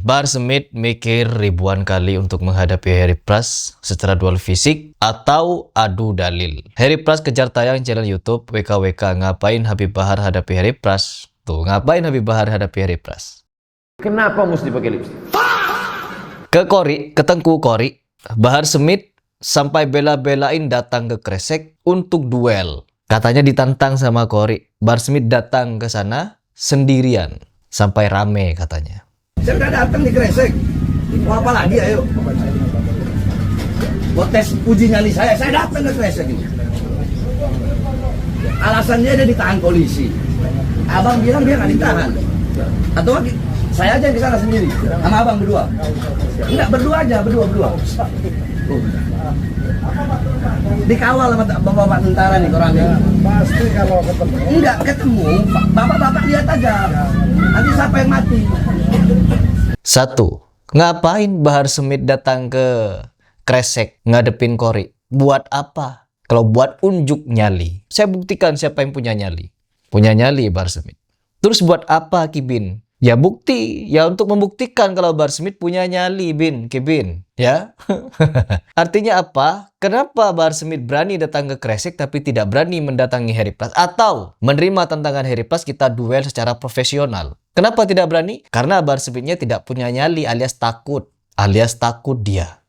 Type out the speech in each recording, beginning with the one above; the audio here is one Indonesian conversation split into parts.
Bahar Smith mikir ribuan kali untuk menghadapi Harry Pras secara duel fisik atau adu dalil. Harry Pras kejar tayang channel YouTube WKWK, ngapain Habib Bahar hadapi Harry Pras? Tuh, ngapain Habib Bahar hadapi Harry Pras? Kenapa mesti pakai lipstick? Ke Tengku Kori, Bahar Smith sampai bela-belain datang ke Kresek untuk duel. Katanya ditantang sama Kori. Bahar Smith datang ke sana sendirian sampai rame katanya. Saya udah datang di Kresek. Mau apa lagi ayo? Buat tes uji nyali saya datang ke Kresek ini. Alasannya dia ditahan polisi. Abang bilang dia nggak ditahan. Atau saya aja yang kesana sendiri sama abang berdua. Enggak, berdua aja, berdua. Dikawal sama bapak tentara nih orangnya. Pasti kalau ketemu. Enggak ketemu, bapak-bapak lihat aja. Nanti siapa yang mati? 1. Ngapain Bahar Smith datang ke Kresek ngadepin Kori? Buat apa? Kalau buat unjuk nyali. Saya buktikan siapa yang punya nyali. Punya nyali Bahar Smith. Terus buat apa Kibin? Ya bukti, ya untuk membuktikan kalau Bahar Smith punya nyali, Kibin, ya. Artinya apa? Kenapa Bahar Smith berani datang ke Kresek tapi tidak berani mendatangi Harry Pras atau menerima tantangan Harry Pras kita duel secara profesional? Kenapa tidak berani? Karena Bahar Smith-nya tidak punya nyali alias takut dia.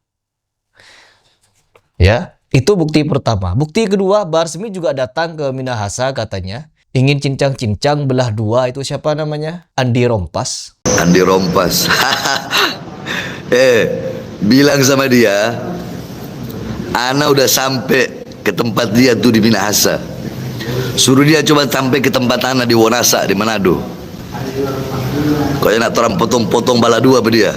Ya, itu bukti pertama. Bukti kedua, Bahar Smith juga datang ke Minahasa katanya. Ingin cincang-cincang belah dua, itu siapa namanya? Andi Rompas. Andi Rompas. Bilang sama dia, Ana udah sampai ke tempat dia tuh di Minahasa. Suruh dia coba sampai ke tempat Ana di Wonasa, di Manado. Kau nak orang potong-potong bala dua apa dia?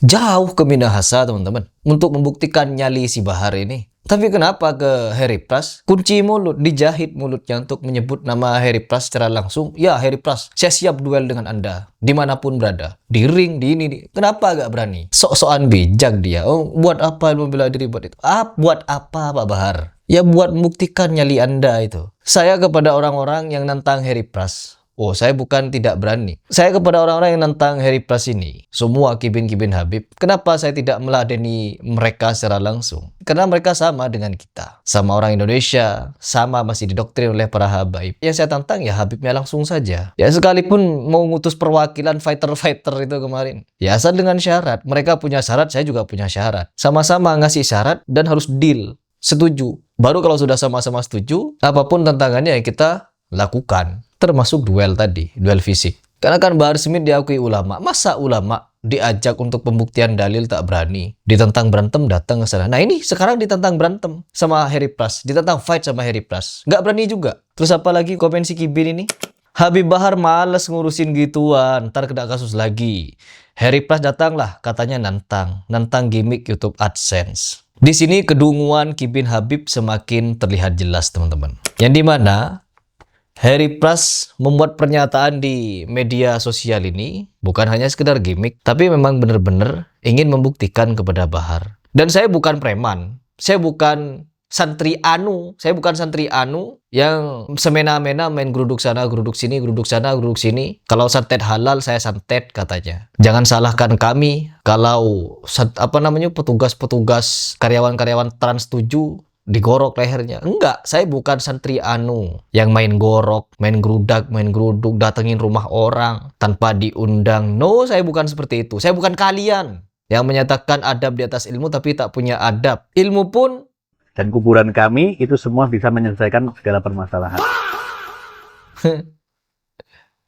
Jauh ke Minahasa teman-teman, untuk membuktikan nyali si Bahar ini. Tapi kenapa ke Harry Pras? Kunci mulut, dijahit mulutnya untuk menyebut nama Harry Pras secara langsung. Ya Harry Pras, saya siap duel dengan Anda, dimanapun berada. Di ring, di ini. Kenapa gak berani? Sok-sokan bijak dia. Oh, buat apa membela diri buat itu? Buat apa Pak Bahar? Ya buat membuktikan nyali Anda itu. Saya kepada orang-orang yang nantang Harry Pras. Oh, saya bukan tidak berani. Saya kepada orang-orang yang nantang Harry Pras ini, semua kibin-kibin Habib, kenapa saya tidak meladeni mereka secara langsung? Karena mereka sama dengan kita. Sama orang Indonesia, sama masih didoktrin oleh para habaib. Yang saya tantang ya Habibnya langsung saja. Ya sekalipun mau ngutus perwakilan fighter-fighter itu kemarin. Ya asal dengan syarat. Mereka punya syarat, saya juga punya syarat. Sama-sama ngasih syarat dan harus deal. Setuju. Baru kalau sudah sama-sama setuju, apapun tantangannya ya kita lakukan. Termasuk duel tadi, duel fisik. Karena kan Bahar Smith diakui ulama. Masa ulama diajak untuk pembuktian dalil tak berani? Ditentang berantem datang ke sana. Nah ini sekarang ditentang berantem sama Harry Pras. Ditentang fight sama Harry Pras. Nggak berani juga. Terus apa lagi komen si Kibin ini? Habib Bahar males ngurusin gituan. Ntar kena kasus lagi. Harry Pras datanglah katanya nantang gimmick YouTube AdSense. Di sini kedunguan Kibin Habib semakin terlihat jelas teman-teman. Yang dimana Harry Pras membuat pernyataan di media sosial ini bukan hanya sekedar gimmick, tapi memang benar-benar ingin membuktikan kepada Bahar. Dan saya bukan preman, saya bukan santri anu yang semena-mena main geruduk sana, geruduk sini, geruduk sana, geruduk sini. Kalau santet halal, saya santet katanya. Jangan salahkan kami kalau petugas-petugas karyawan-karyawan Trans 7 digorok lehernya. Enggak, saya bukan santri anu yang main gorok, main gerudak, main geruduk, datengin rumah orang tanpa diundang. No, saya bukan seperti itu. Saya bukan kalian yang menyatakan adab di atas ilmu tapi tak punya adab. Ilmu pun Dan kuburan kami itu semua bisa menyelesaikan segala permasalahan.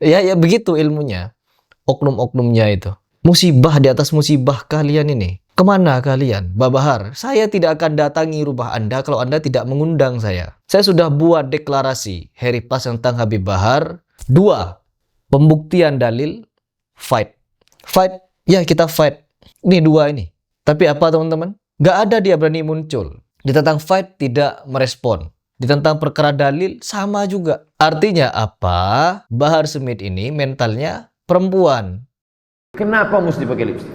ya begitu ilmunya. Oknum-oknumnya itu. Musibah di atas musibah kalian ini. Kemana kalian? Pak Bahar, saya tidak akan datangi rumah Anda kalau Anda tidak mengundang saya. Saya sudah buat deklarasi Harry Pras tentang Habib Bahar. 2. Pembuktian dalil. Fight. Ya kita fight. Ini 2 ini. Tapi apa teman-teman? Gak ada dia berani muncul. Ditentang fight tidak merespon. Ditentang perkara dalil sama juga. Artinya apa? Bahar Smith ini mentalnya perempuan. Kenapa mesti pakai lipstick?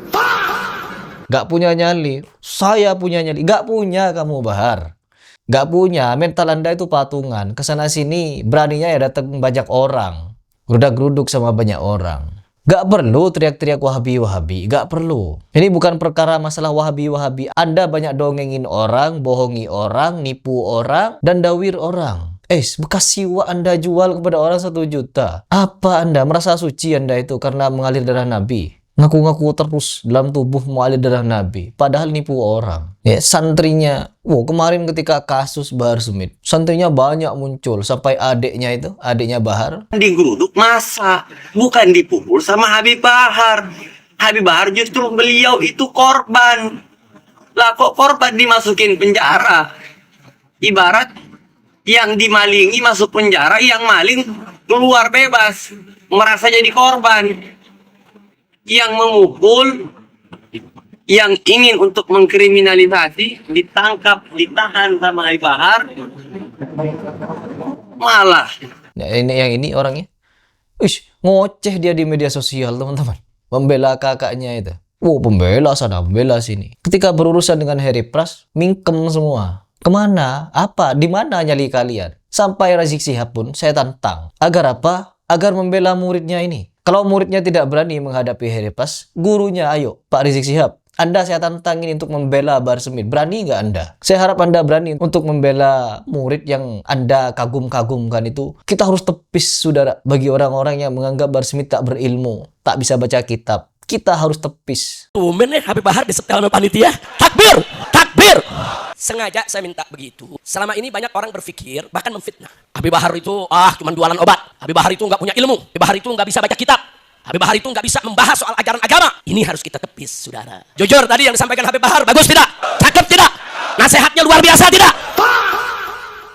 Gak punya nyali. Saya punya nyali. Gak punya kamu Bahar. Gak punya. Mental Anda itu patungan. Kesana sini beraninya ya datang banyak orang. Gerudak-geruduk sama banyak orang. Gak perlu teriak-teriak Wahabi. Gak perlu. Ini bukan perkara masalah Wahabi. Anda banyak dongengin orang, bohongi orang, nipu orang, dan dawir orang. Bekas siwa Anda jual kepada orang 1 juta. Apa Anda merasa suci Anda itu karena mengalir darah Nabi? Ngaku-ngaku terus dalam tubuh mengalir darah Nabi. Padahal nipu orang. Ya, santrinya. Kemarin ketika kasus Bahar Smith, santrinya banyak muncul. Sampai adiknya Bahar. Digeruduk masa, bukan dipukul sama Habib Bahar. Habib Bahar justru beliau itu korban. Lah kok korban dimasukin penjara? Ibarat yang dimalingi masuk penjara, yang maling keluar bebas, merasa jadi korban. Yang memukul, yang ingin untuk mengkriminalisasi, ditangkap, ditahan sama Habib Bahar, malah. Nah, ini orangnya. Ngoceh dia di media sosial, teman-teman. Membela kakaknya itu. Pembela sana, pembela sini. Ketika berurusan dengan Harry Pras, mingkem semua. Kemana? Apa? Di mana nyali kalian? Sampai Rizik Syihab pun saya tantang. Agar apa? Agar membela muridnya ini. Kalau muridnya tidak berani menghadapi Harry Pras, gurunya, ayo Pak Rizik Syihab, Anda saya tantang ini untuk membela Bahar Smith. Berani nggak Anda? Saya harap Anda berani untuk membela murid yang Anda kagum-kagumkan itu. Kita harus tepis, saudara, bagi orang-orang yang menganggap Bahar Smith tak berilmu, tak bisa baca kitab. Kita harus tepis. Tumen Habib Bahar disetel sama panitia. Takbir! Takbir! Sengaja saya minta begitu. Selama ini banyak orang berpikir, bahkan memfitnah. Habib Bahar itu, cuma jualan obat. Habib Bahar itu nggak punya ilmu. Habib Bahar itu nggak bisa baca kitab. Habib Bahar itu nggak bisa membahas soal ajaran agama. Ini harus kita tepis, saudara. Jujur tadi yang disampaikan Habib Bahar, bagus tidak? Cakep tidak? Nasihatnya luar biasa tidak?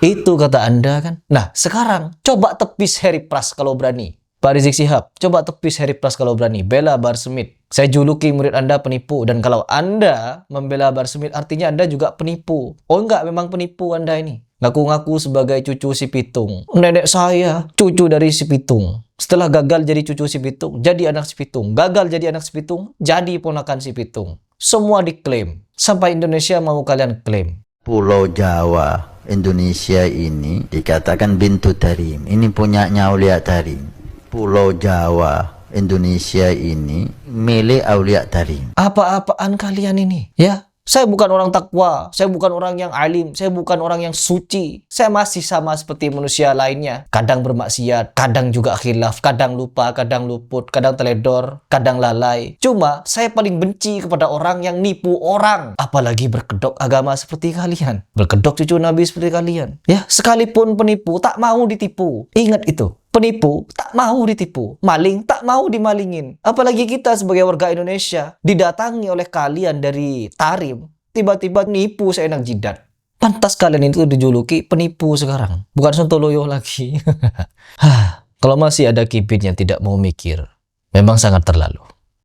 Itu kata Anda kan. Nah, sekarang coba tepis Harry Pras kalau berani. Pak Rizik Syihab, coba tepis Harry Pras kalau berani. Bela Bahar Smith. Saya juluki murid Anda penipu. Dan kalau Anda membela Bahar Smith, artinya Anda juga penipu. Enggak, memang penipu Anda ini. Ngaku-ngaku sebagai cucu si Pitung. Nenek saya, cucu dari si Pitung. Setelah gagal jadi cucu si Pitung, jadi anak si Pitung. Gagal jadi anak si Pitung, jadi ponakan si Pitung. Semua diklaim. Sampai Indonesia mau kalian klaim. Pulau Jawa, Indonesia ini dikatakan Bintu Tarim. Ini punyanya Aulia Tarim. Pulau Jawa, Indonesia ini milik Aulia Tarim. Apa-apaan kalian ini? Ya, saya bukan orang takwa, saya bukan orang yang alim, saya bukan orang yang suci. Saya masih sama seperti manusia lainnya. Kadang bermaksiat, kadang juga khilaf, kadang lupa, kadang luput, kadang teledor, kadang lalai. Cuma saya paling benci kepada orang yang nipu orang. Apalagi berkedok agama seperti kalian. Berkedok cucu Nabi seperti kalian. Ya, sekalipun penipu tak mau ditipu. Ingat itu. Penipu tak mau ditipu, maling tak mau dimalingin. Apalagi kita sebagai warga Indonesia didatangi oleh kalian dari Tarim, tiba-tiba nipu seenak jidat. Pantas kalian itu dijuluki penipu sekarang, bukan Sontoloyo lagi. Kalau masih ada kibit yang tidak mau mikir, memang sangat terlalu.